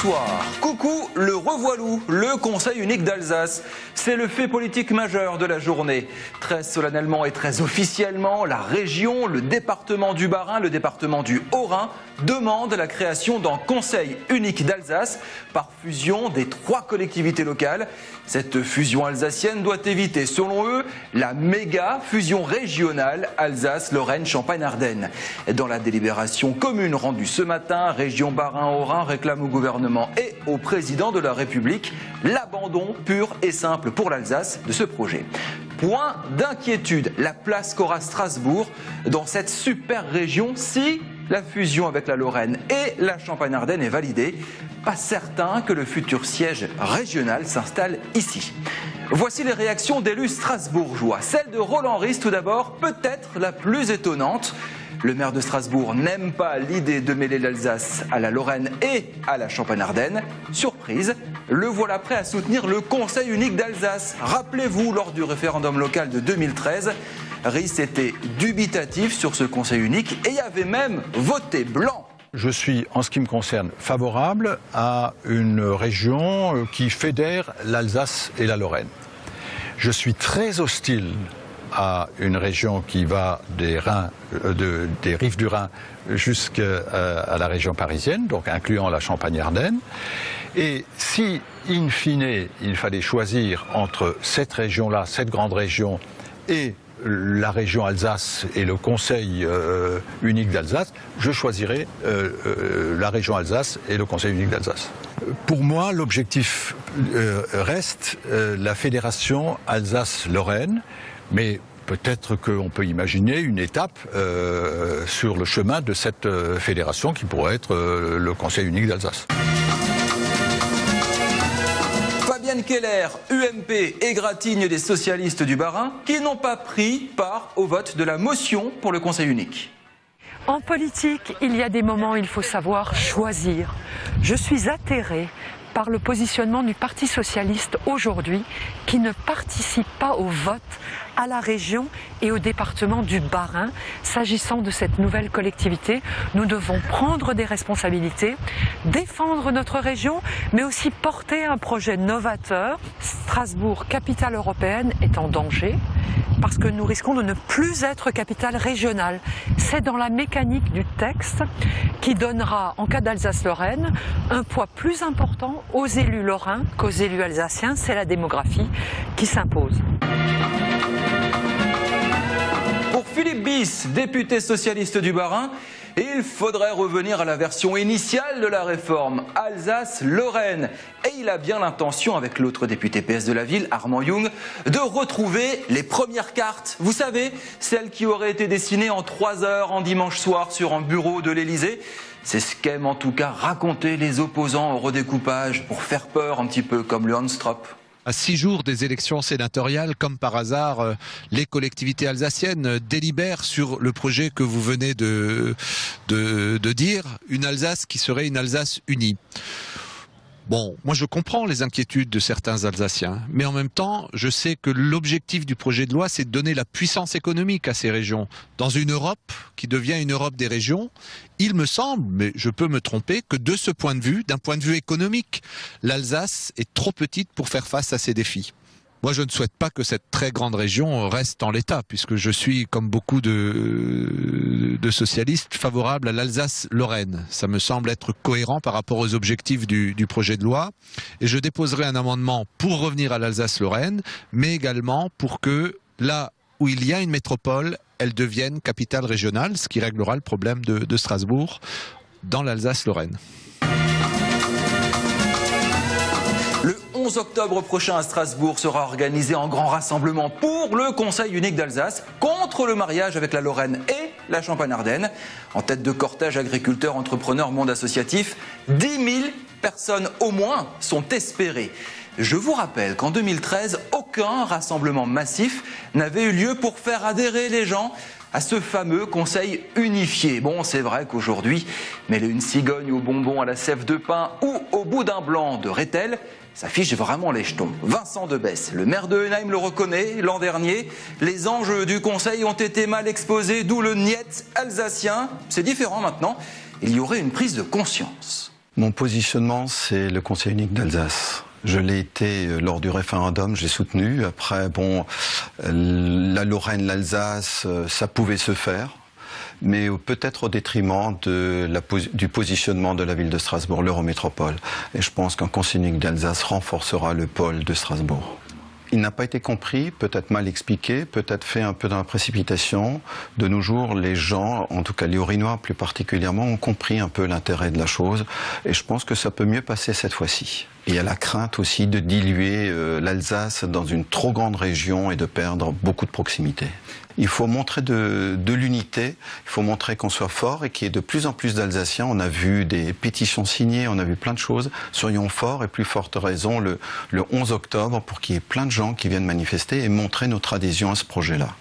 Bonsoir. Coucou, le revoilou, le Conseil unique d'Alsace. C'est le fait politique majeur de la journée. Très solennellement et très officiellement, la région, le département du Bas-Rhin, le département du Haut-Rhin demandent la création d'un Conseil unique d'Alsace par fusion des 3 collectivités locales. Cette fusion alsacienne doit éviter, selon eux, la méga fusion régionale Alsace-Lorraine-Champagne-Ardenne. Dans la délibération commune rendue ce matin, région Bas-Rhin-Haut-Rhin réclame au gouvernement et au président de la République l'abandon pur et simple pour l'Alsace de ce projet. Point d'inquiétude, la place qu'aura Strasbourg dans cette super région si la fusion avec la Lorraine et la Champagne-Ardenne est validée. Pas certain que le futur siège régional s'installe ici. Voici les réactions d'élus strasbourgeois. Celle de Roland Ries tout d'abord, peut-être la plus étonnante. Le maire de Strasbourg n'aime pas l'idée de mêler l'Alsace à la Lorraine et à la Champagne-Ardenne. Surprise, le voilà prêt à soutenir le Conseil unique d'Alsace. Rappelez-vous, lors du référendum local de 2013, Ries était dubitatif sur ce Conseil unique et avait même voté blanc. Je suis, en ce qui me concerne, favorable à une région qui fédère l'Alsace et la Lorraine. Je suis très hostile à une région qui va des rives du Rhin jusqu'à la région parisienne, donc incluant la Champagne-Ardenne. Et si, in fine, il fallait choisir entre cette région-là, cette grande région, et la région Alsace et le Conseil unique d'Alsace, je choisirais la région Alsace et le Conseil unique d'Alsace. Pour moi, l'objectif reste la fédération Alsace-Lorraine, mais peut-être qu'on peut imaginer une étape sur le chemin de cette fédération qui pourrait être le Conseil unique d'Alsace. Fabienne Keller, UMP, égratigne des socialistes du Bas-Rhin, qui n'ont pas pris part au vote de la motion pour le Conseil unique. En politique, il y a des moments où il faut savoir choisir. Je suis atterrée par le positionnement du Parti socialiste aujourd'hui, qui ne participe pas au vote à la région et au département du Bas-Rhin. S'agissant de cette nouvelle collectivité, nous devons prendre des responsabilités, défendre notre région, mais aussi porter un projet novateur. Strasbourg, capitale européenne, est en danger parce que nous risquons de ne plus être capitale régionale. C'est dans la mécanique du texte qui donnera, en cas d'Alsace-Lorraine, un poids plus important aux élus lorrains qu'aux élus alsaciens. C'est la démographie qui s'impose. Pour Philippe Bis, député socialiste du Bas-Rhin, il faudrait revenir à la version initiale de la réforme, Alsace-Lorraine. Et il a bien l'intention, avec l'autre député PS de la ville, Armand Young, de retrouver les premières cartes. Vous savez, celles qui auraient été dessinées en 3 heures en dimanche soir sur un bureau de l'Élysée. C'est ce qu'aiment en tout cas raconter les opposants au redécoupage pour faire peur un petit peu comme le Handstrop. À 6 jours des élections sénatoriales, comme par hasard, les collectivités alsaciennes délibèrent sur le projet que vous venez de dire, une Alsace qui serait une Alsace unie. Bon, moi je comprends les inquiétudes de certains Alsaciens, mais en même temps, je sais que l'objectif du projet de loi, c'est de donner la puissance économique à ces régions. Dans une Europe qui devient une Europe des régions, il me semble, mais je peux me tromper, que de ce point de vue, d'un point de vue économique, l'Alsace est trop petite pour faire face à ces défis. Moi, je ne souhaite pas que cette très grande région reste en l'état, puisque je suis, comme beaucoup de socialistes, favorable à l'Alsace-Lorraine. Ça me semble être cohérent par rapport aux objectifs du projet de loi. Et je déposerai un amendement pour revenir à l'Alsace-Lorraine, mais également pour que, là où il y a une métropole, elle devienne capitale régionale, ce qui réglera le problème de Strasbourg dans l'Alsace-Lorraine. Le 11 octobre prochain à Strasbourg sera organisé un grand rassemblement pour le Conseil unique d'Alsace contre le mariage avec la Lorraine et la Champagne-Ardenne. En tête de cortège, agriculteurs, entrepreneurs, monde associatif, 10 000 personnes au moins sont espérées. Je vous rappelle qu'en 2013, aucun rassemblement massif n'avait eu lieu pour faire adhérer les gens à ce fameux conseil unifié. Bon, c'est vrai qu'aujourd'hui, mêler une cigogne au bonbon à la sève de pin ou au boudin blanc de Rethel, ça fiche vraiment les jetons. Vincent Debesse, le maire de Henheim, le reconnaît. L'an dernier, les enjeux du conseil ont été mal exposés, d'où le niet alsacien. C'est différent maintenant. Il y aurait une prise de conscience. Mon positionnement, c'est le Conseil unique d'Alsace. Je l'ai été lors du référendum, j'ai soutenu. Après, bon, la Lorraine, l'Alsace, ça pouvait se faire, mais peut-être au détriment du positionnement de la ville de Strasbourg, l'Eurométropole. Et je pense qu'un Conseil unique d'Alsace renforcera le pôle de Strasbourg. Il n'a pas été compris, peut-être mal expliqué, peut-être fait un peu dans la précipitation. De nos jours, les gens, en tout cas les Haut-Rhinois plus particulièrement, ont compris un peu l'intérêt de la chose. Et je pense que ça peut mieux passer cette fois-ci. Et il y a la crainte aussi de diluer l'Alsace dans une trop grande région et de perdre beaucoup de proximité. Il faut montrer de l'unité, il faut montrer qu'on soit fort et qu'il y ait de plus en plus d'Alsaciens. On a vu des pétitions signées, on a vu plein de choses. Soyons forts et plus forte raison le 11 octobre pour qu'il y ait plein de gens qui viennent manifester et montrer notre adhésion à ce projet-là.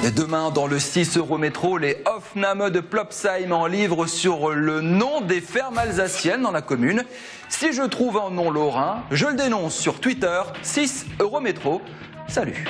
Et demain, dans le 6 Eurométro, les Aufnahme de Plopsheim en livre sur le nom des fermes alsaciennes dans la commune. Si je trouve un nom lorrain, je le dénonce sur Twitter, 6 Eurométro. Salut!